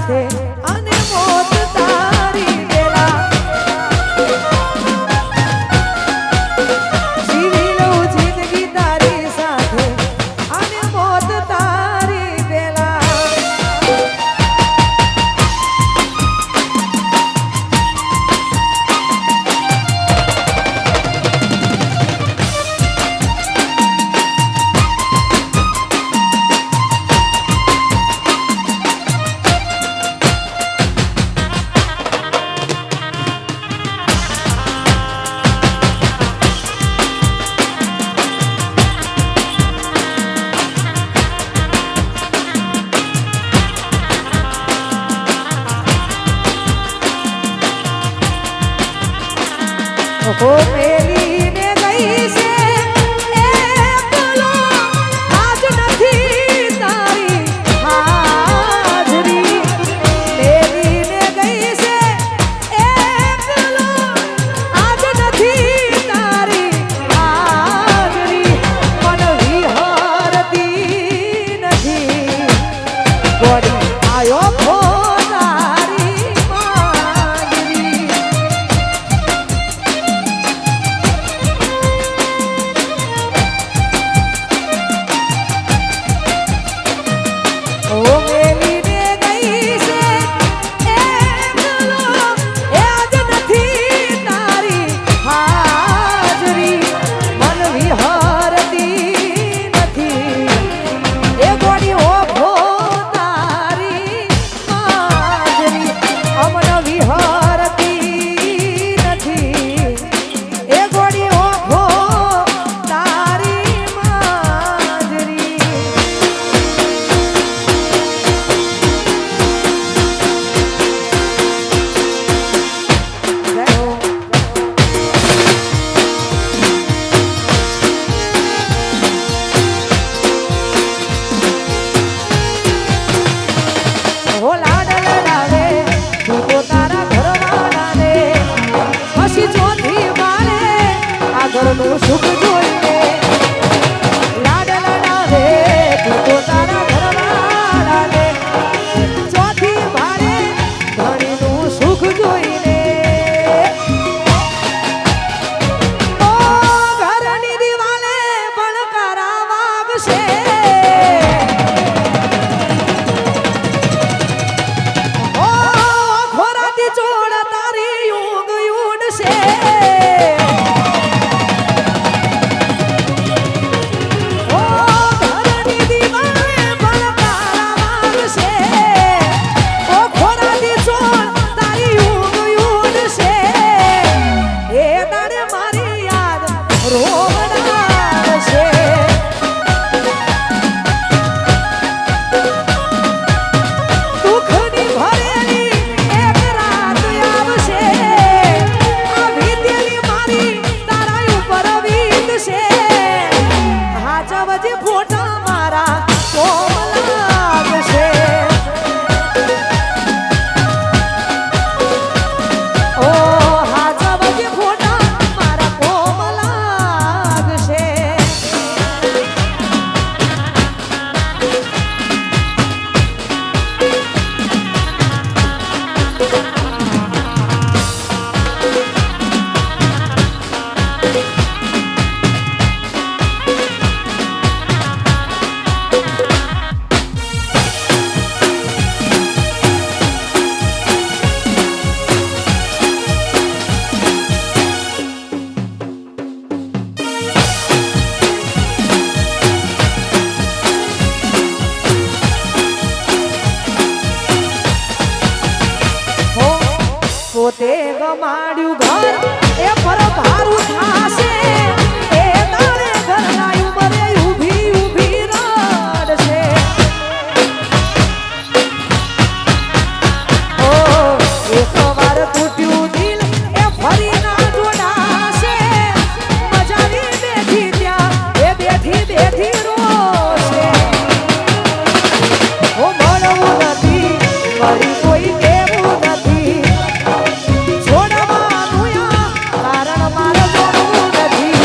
સાથે અને મોત તારી વેલા જીવી લઉં જિંદગી તારી સાથે અને મોત તારી વેલા ઓ મેલી ને ગઈ છે એકલો આજ નથી તારી હાજરી મેલી ને ગઈ છે એકલો આજ નથી તારી હાજરી મન વિહરતી નથી ગોળી આયો ઘરનું સુખ જોઈને લાડ લડાવે તું તો તારા ઘરવાળાને ચોથી ભારે ધણીનું સુખ જોઈને ઓ ઘરની દિવાલે ભણકારા વાગશે ઓ ખોરાથી ચોળ તારી ઊંઘ ઉડશે પોતે ગમાડ્યું ઘર એ પર ભારું થાશે એ તારે ઘરના ઉંબરે ઊભી ઊભી રડશે ઓ એકવાર તૂટ્યું દિલ એ ફરી ના જોડાશે મજાની બેઠી ત્યાં એ બેઠી બેઠી રોશે ઓ મળવું નથી ફરી કોઈ કેવું નથી કારણ મારે જોડવું નથી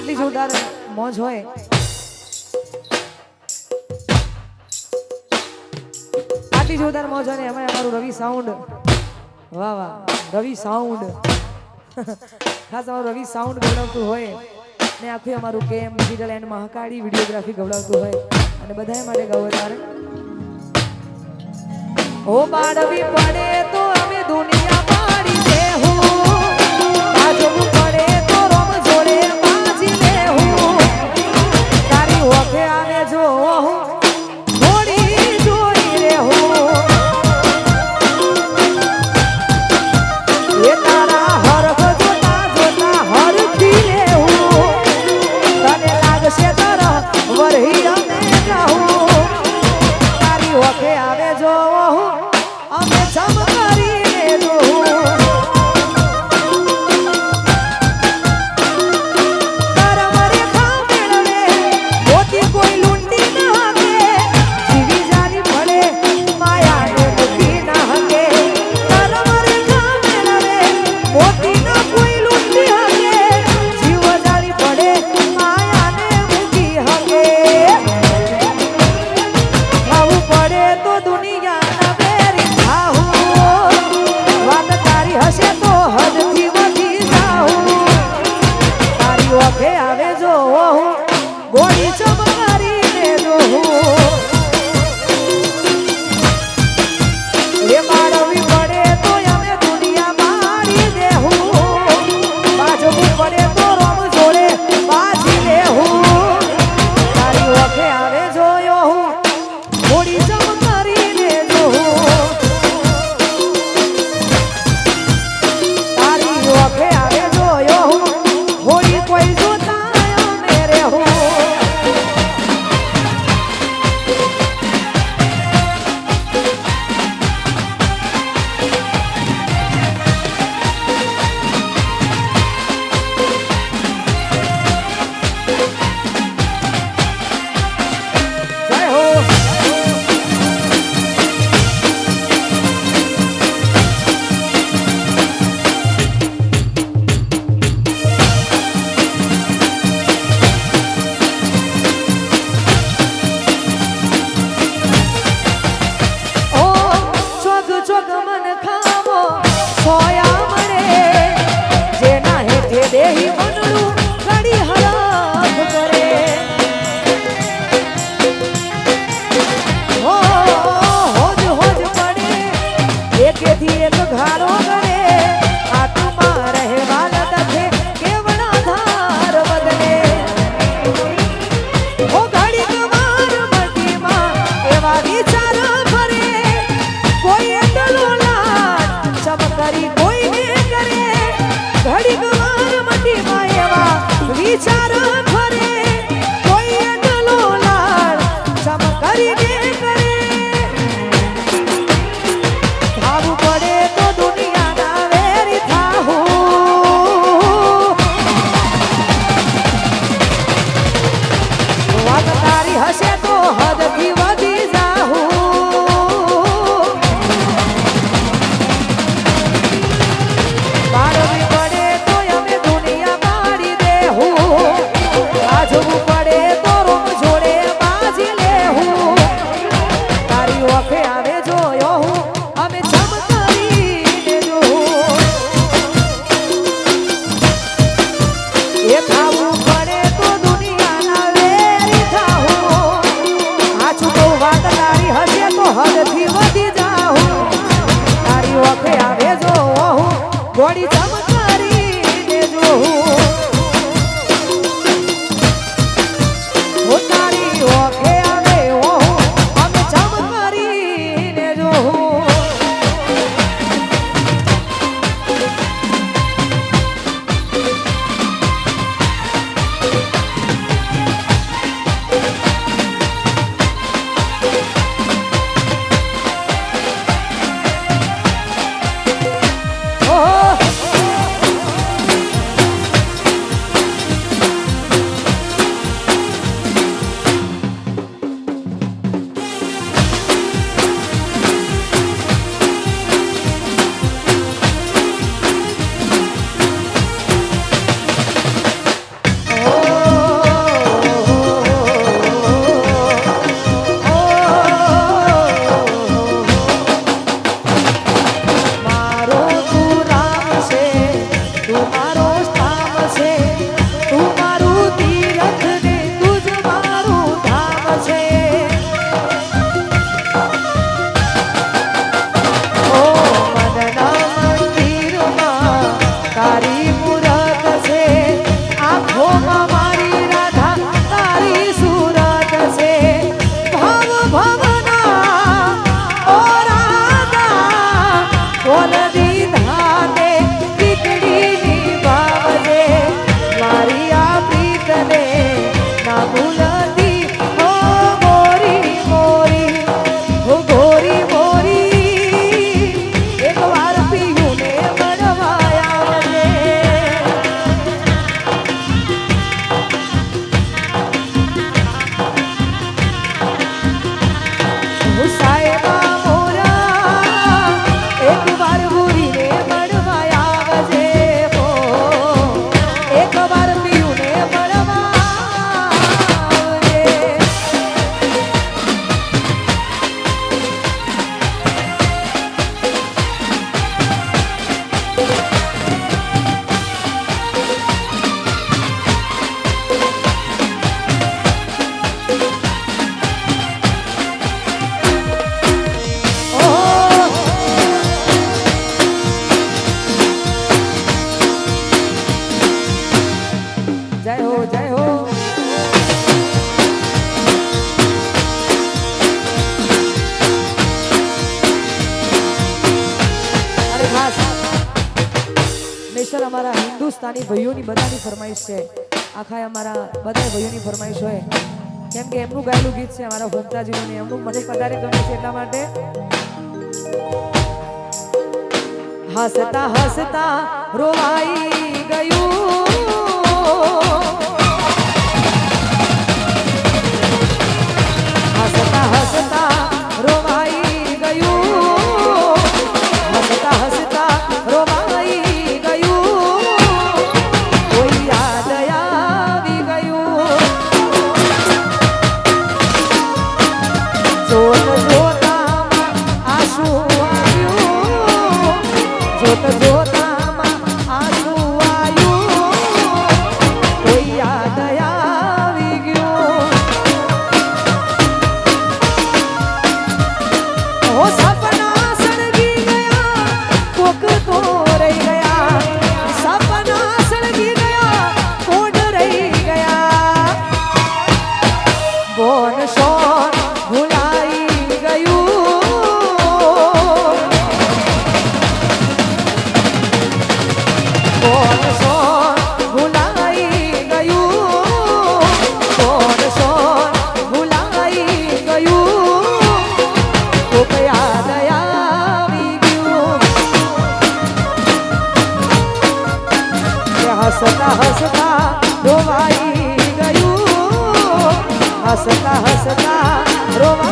આટલી જોરદાર મોજ હોય આટલી જોરદાર મોજ હોય ને એમાં અમારું રવિ સાઉન્ડ વાહ વાહ રવિ સાઉન્ડ ખાસ અમારું રવિ સાઉન્ડ ગવડાવતું હોય ને આખું અમારું કેમ ડિજિટલ એન્ડ મહાકાળી વિડીયોગ્રાફી ગવડાવતું હોય અને બધાય માટે ગૌરવ તારે ઓ બાળવી પડે તો અમે દુનિયા પાડી દેહું બાજવું પડે તો રોમ જોડે બાજી લેહું તારી ઓખે આને જો થોડી જોઈ રેહું એ તારા હરખ જોતા જોતા હરખી લેહું તને લાગશે તરહ વરહી અમે જાહું તારી ઓખે આવે જો અમે જમ કરીને જોહું તારા મરે ખા મેળવે મોતી કોઈ લૂંટી ના હકે જીવી જાની પડે માયાને મૂકી ના હકે તારા મરે ખા મેળવે મોતી ના કોઈ લૂંટી હકે જીવ જાની પડે માયાને મૂકી હકે ખાવું પડે તો દુનિયાના બેરી થાહું વાત તારી હશે તો હદથી વધી જાઉં તારી ઓખે આવે જો ગોળી ચમકારીને જોહું એ બાળવી પડે તો અમે દુનિયા મારી દેહું બાજવું પડે તો રોમ જોડે બાજી લેહું તારી ઓખે આવે જોયો ગોળી ચમકારીને જોહું તારી ઓખે આવે જોયો હોળી કોઈ જોતા અમે રેહું ના ભૂલતી ઓ મોરી મોરી ઓ ગોરી મોરી એક વાર પિયું ને મળવાયા રે સાહેબા મોરા એક વાર ગોરીને મળવાયા આવજે હો એક વાર પિયુને મળવા આવજે જય હો જય હો અરે ખાસ નેશન અમારા હિન્દુસ્તાની ભાઈઓની બધાની ફરમાઈશ છે આખા અમારા બધા ભાઈઓની ફરમાઈશ હોય કેમ કે એમનું ગાયેલું ગીત છે અમારા ભક્તાજીનું ને એમનું મને વધારે ગમે છે એટલા માટે હસતા હસતા રોવાઈ ગયું હસતા હસતા રોવાઈ ગયું હસતા હસતા રોવાઈ ગયું કોઈ યાદ આવી ગયું જોત જોતામાં આંસુ આવ્યું જોત જોતામાં આંસુ આવ્યું કોઈ યાદ આવી ગયું ઓ સપના સળગી ગયા કોક તો રહી ગયા સપના સળગી ગયા કોણ રહી ગયા બોન શોન ભૂલાઈ ગયું બોન શોન ભૂલાઈ ગયું બોન શોન ભૂલાઈ ગયું કોક યાદ આવી ગયું કે હસતા હસતા રોવાઈ ગયું હસતા હસતા રોવાઈ